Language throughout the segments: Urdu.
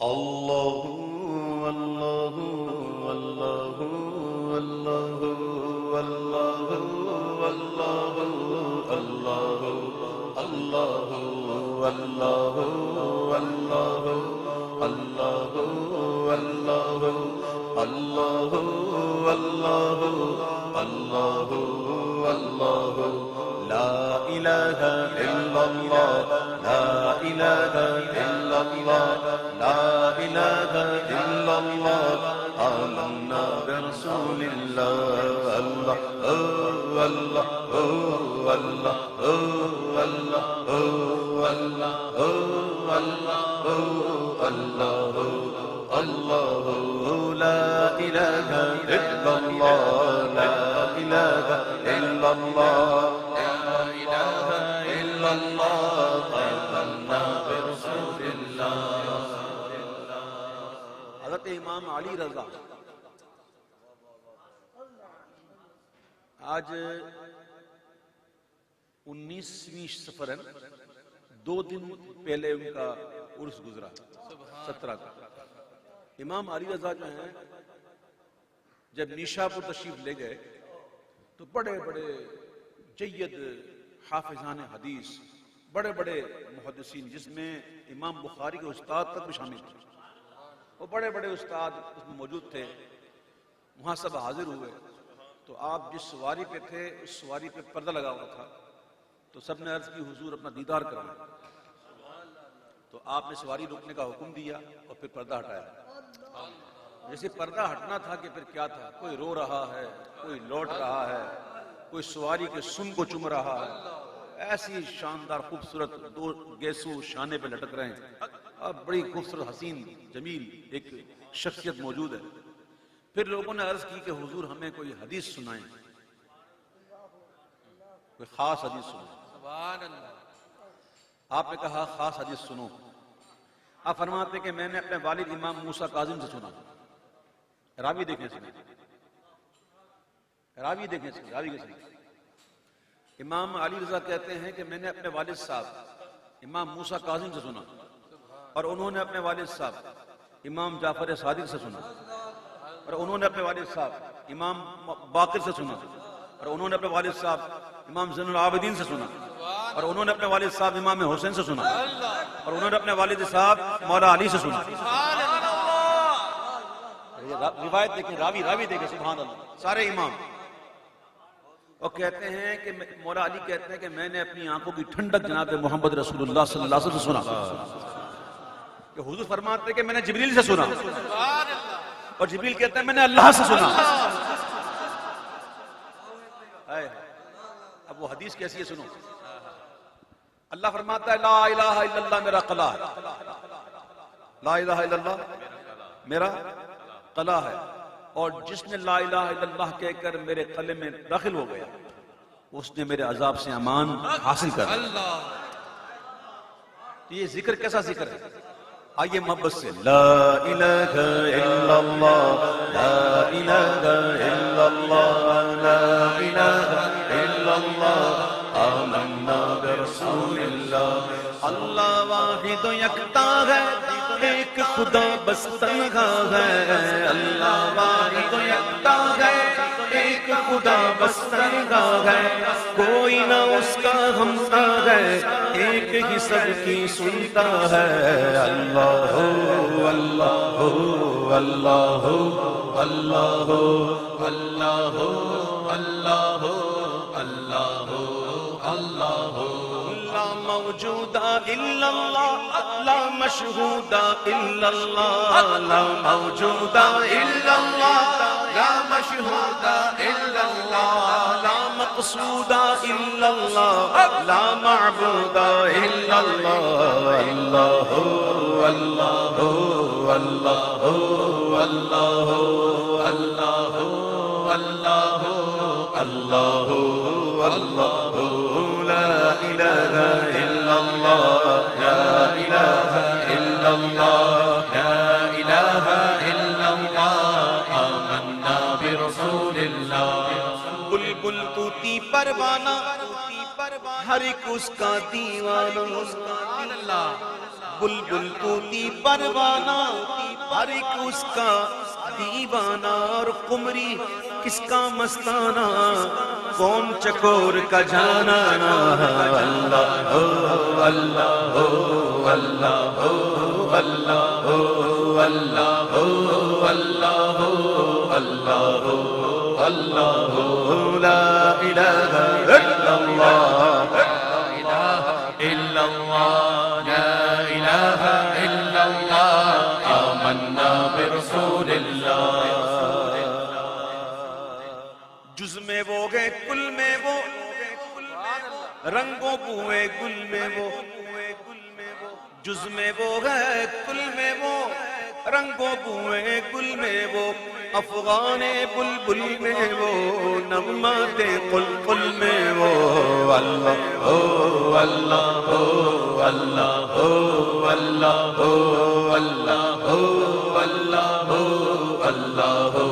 اللہ اللہ اللہ اللہ اللہ اللہ اللہ اللہ اللہ اللہ اللہ اللہ اللہ اللہ اللہ لا الہ الا اللہ لا الہ الا اللہ لا الہ الا اللہ آمنا برسول اللہ اللہ اللہ اللہ اللہ اللہ اللہ لا الہ الا اللہ لا الہ الا اللہ لا الہ الا اللہ آمنا برسول اللہ۔ حضرت امام علی رضا آج 19ویں سفر ہے، 2 دن پہلے ان کا عرس گزرا 17 کا۔ امام علی رضا جو ہیں جب نیشاپور تشریف لے گئے تو بڑے بڑے جید حافظان حدیث، بڑے بڑے محدثین، جس میں امام بخاری کے استاد تک بھی شامل تھے، وہ بڑے بڑے استاد اس میں موجود تھے، وہاں سب حاضر ہوئے۔ تو آپ جس سواری پہ تھے اس سواری پہ پردہ لگا ہوا تھا، تو سب نے عرض کی حضور اپنا دیدار کرنا، تو آپ نے سواری روکنے کا حکم دیا اور پھر پردہ ہٹایا۔ جیسے پردہ ہٹنا تھا کہ پھر کیا تھا، کوئی رو رہا ہے، کوئی لوٹ رہا ہے، کوئی سواری کے سم کو چوم رہا ہے، ایسی شاندار خوبصورت 2 گیسو شانے پہ لٹک رہے ہیں، اب بڑی خوبصورت حسین جمیل ایک شخصیت موجود ہے۔ پھر لوگوں نے عرض کی کہ حضور ہمیں کوئی حدیث سنائیں، کوئی خاص حدیث سنائیں۔ سبحان اللہ۔ آپ نے کہا خاص حدیث سنو۔ آپ فرماتے کہ میں نے اپنے والد امام موسیٰ کاظم سے سنا۔ راوی دیکھیں سنے، راوی دیکھیں سنے، راوی کے سنے۔ امام علی رضا کہتے ہیں کہ میں نے اپنے والد صاحب امام موسیٰ کاظم سے سنا، اور انہوں نے اپنے والد صاحب امام جعفر صادق سے سنا، اور انہوں نے اپنے والد صاحب امام باقر سے سنا، اور انہوں نے اپنے والد صاحب امام زین العابدین سے سنا، اور انہوں نے اپنے والد صاحب امام حسین سے سنا، اور انہوں نے اپنے والد صاحب مولا علی سے سنا۔ روایت دیکھیں، راوی دیکھیں، سبحان اللہ، سارے امام۔ اور کہتے ہیں کہ مولا علی کہتے ہیں کہ میں نے اپنی آنکھوں کی ٹھنڈک جناب محمد رسول اللہ صلی اللہ علیہ وسلم سے سنا، کہ حضور فرماتے ہیں کہ میں نے جبریل سے سنا، اور جبریل کہتے ہیں میں نے اللہ سے سنا۔ اب وہ حدیث کیسی ہے سنو۔ اللہ فرماتا ہے لا الہ الا اللہ میرا قلعہ ہے، لا الہ الا اللہ میرا قلعہ ہے، اور جس نے لا الہ الا اللہ کہہ کر میرے قلعے میں داخل ہو گیا اس نے میرے عذاب سے امان حاصل کر لیا۔ یہ ذکر کیسا ذکر ہے؟ آئیے محبت سے لا الہ الا اللہ لا الہ الا اللہ لا الہ الا اللہ آمنا برسول اللہ۔ اللہ واحد و یکتا ہے، ایک خدا بس تنہا ہے، اللہ واحد و یکتا ہے، ایک خدا بس تنہا ہے، کوئی نہ اس کا ہمتا ہے، ایک ہی سب کی سنتا ہے۔ اللہ اللہ اللہ اللہ اللہ اللہ اللہ اللہ لا موجود الا اللہ لا مشہود الا اللہ لا موجود الا اللہ لا مشہود الا اللہ لا مقصود الا اللہ لا معبود الا اللہ۔ اللہ اللہ اللہ اللہ اللہ اللہ اللہ اللہ لا الہ الا اللہ لا الہ الا اللہ لا الہ الا اللہ آمنا برسول اللہ۔ بلبل طوطی پروانہ ہر ایک اس کا دیوانہ، بلبل طوطی پروانہ ہر ایک اس کا دیوانہ، اور قمری کس کا مستانہ کون چکور کا جانا، اللہ ہو اللہ ہو اللہ ہو اللہ ہو اللہ ہو اللہ ہو اللہ ہو اللہ ہو، لا الہ الا اللہ لا الہ الا اللہ لا الہ الا اللہ آمنا برسول اللہ۔ جز میں وہ گئے کل میں وہ، رنگوں بوئے گل میں وہ، جز میں وہ گئے کل میں وہ، رنگوں بوئے گل میں وہ، افغان بلبل میں وہ، نغمات قلقل میں وہ، اللہ ہو اللہ ہو اللہ ہو اللہ ہو اللہ ہو اللہ ہو اللہ ہو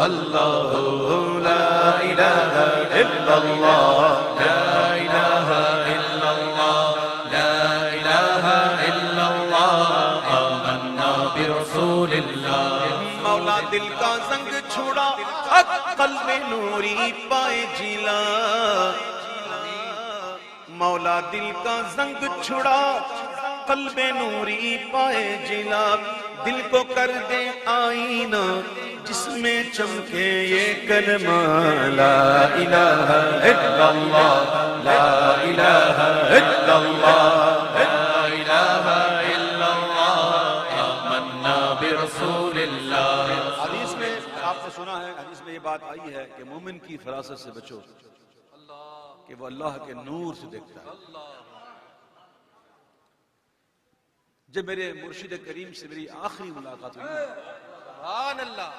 اللہ ہو، لا الہ الا اللہ لا الہ الا اللہ لا الہ الا اللہ آمنا برسول اللہ۔ مولا دل کا زنگ چھوڑا حق قلب نوری پائے جلا، مولا دل کا زنگ چھوڑا قلب نوری پائے جلا، دل کو کر دے آئینہ جس میں چمکے یہ کلمہ، لا الہ الا اللہ لا الہ الا اللہ لا الہ الا اللہ آمنا برسول اللہ۔ حدیث میں آپ نے سنا ہے، حدیث میں یہ بات آئی ہے کہ مومن کی فراست سے بچو کہ وہ اللہ کے نور سے دیکھتا ہے۔ جب میرے مرشد کریم سے میری آخری ملاقات ہوئی، سبحان اللہ،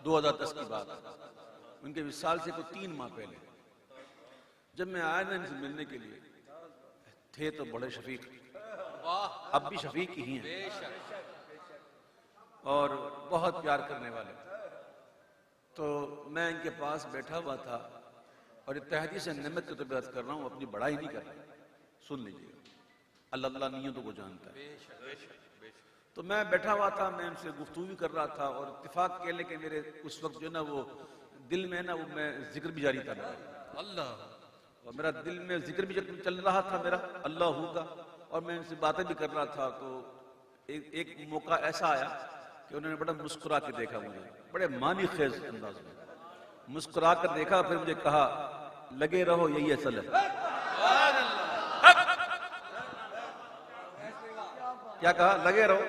2010 کی بات، ان کے وصال سے کوئی 3 ماہ پہلے جب میں آیا نا ان سے ملنے کے لیے، تھے تو بڑے شفیق، اب بھی شفیق ہی ہیں اور بہت پیار کرنے والے۔ تو میں ان کے پاس بیٹھا ہوا تھا اور اتحادی سے نعمت کی تو بات کر رہا ہوں، اپنی بڑائی نہیں کر رہا، سن لیجیے، اللہ اللہ نیتوں کو جانتا ہے۔ تو میں بیٹھا ہوا تھا، میں ان سے گفتگو کر رہا تھا، اور اتفاق کہہ لیں کہ میرے اس وقت جو نا وہ دل میں نا وہ میں ذکر بھی جاری کر رہا تھا اللہ، اور میرا دل میں ذکر بھی چل رہا تھا میرا اللہ کا، اور میں ان سے باتیں بھی کر رہا تھا۔ تو ایک موقع ایسا آیا کہ انہوں نے بڑا مسکرا کے دیکھا مجھے، بڑے معنی خیز انداز میں مسکرا کر دیکھا، پھر مجھے کہا لگے رہو یہی اصل ہے۔ کیا کہا؟ لگے رہو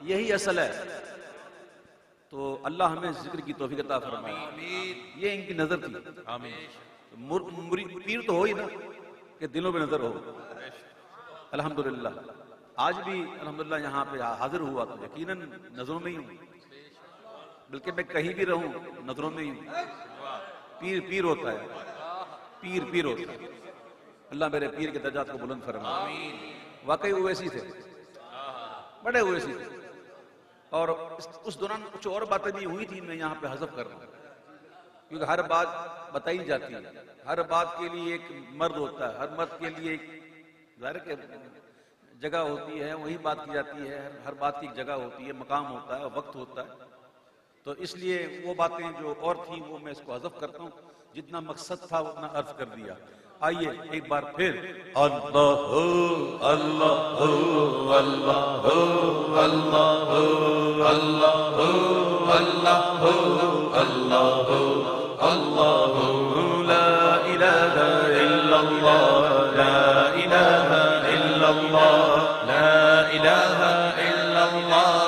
یہی اصل ہے۔ تو اللہ ہمیں ذکر کی توفیق عطا فرمائے، یہ ان کی نظر تھی۔ پیر تو ہو ہی نا کہ دلوں پہ نظر ہو۔ الحمدللہ آج بھی الحمدللہ یہاں پہ حاضر ہوا تو یقیناً نظروں میں ہی ہوں، بلکہ میں کہیں بھی رہوں نظروں میں ہی ہوں۔ پیر پیر ہوتا ہے، پیر پیر ہوتا ہے۔ اللہ میرے پیر کے درجات کو بلند فرمائے۔ واقعی اویسی تھے، بڑے اویسی تھے، اور اس دوران کچھ اور باتیں بھی ہوئی تھی، میں یہاں پہ حذف کر رہا ہوں کیونکہ ہر بات بتائی جاتی ہے، ہر بات کے لیے ایک مرد ہوتا ہے، ہر مرد کے لیے ایک ظاہر کہ جگہ ہوتی ہے، وہی بات کی جاتی ہے، ہر بات کی ایک جگہ ہوتی ہے، مقام ہوتا ہے، وقت ہوتا ہے۔ تو اس لیے وہ باتیں جو اور تھیں وہ میں اس کو حذف کرتا ہوں، جتنا مقصد تھا اتنا عرض کر دیا۔ آئیے ایک بار پھر اللہ اللہ اللہ اللہ اللہ اللہ اللہ اللہ لا الہ الا اللہ لا الہ الا اللہ لا الہ الا اللہ